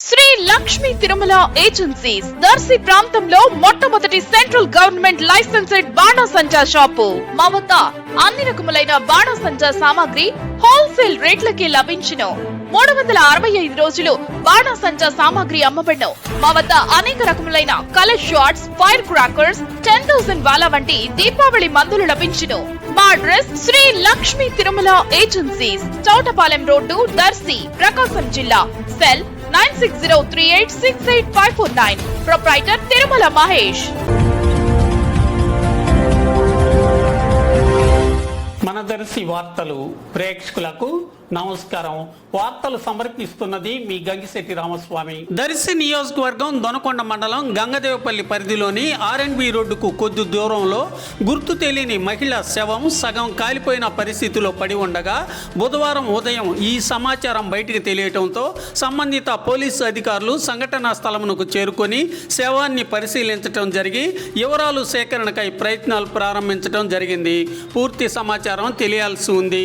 Shri Lakshmi Tirumala agencies Darsi ప్రాంతంలో మొట్టమొదటి central government licensed బాణాసంచా shop. మా వద్ద అన్ని రకములైన బాణాసంచా సామాగ్రి హోల్సేల్ రేట్లకి లభించును. 365 రోజులు బాణాసంచా సామాగ్రి అమ్మబడును. మా వద్ద అనేక రకములైన కలర్ షాట్స్, ఫైర్ క్రాకర్స్, 10,000 వాలా వంటి దీపావళి మందులు లభించును. మా address Sri Lakshmi Tirumala agencies, Chautapalem road, Darsi, Prakasam జిల్లా. సెల్ 9603868549. ప్రొప్రైటర్ తిరుమల మహేష్. మన దర్శి వార్తలు ప్రేక్షకులకు నమస్కారం. వార్తలు సమర్పిస్తున్నది మీ గంగిశెట్టి రామస్వామి. దర్శి నియోజకవర్గం దొనకొండ మండలం గంగదేవపల్లి పరిధిలోని ఆర్ఎన్బి రోడ్డుకు కొద్ది దూరంలో గుర్తు తెలియని మహిళ శవం సగం కాలిపోయిన పరిస్థితిలో పడి ఉండగా బుధవారం ఉదయం ఈ సమాచారం బయటికి తెలియటంతో సంబంధిత పోలీసు అధికారులు సంఘటనా స్థలమునకు చేరుకొని శవాన్ని పరిశీలించడం జరిగి వివరాలు సేకరణకై ప్రయత్నాలు ప్రారంభించడం జరిగింది. పూర్తి సమాచారం తెలియాల్సి ఉంది.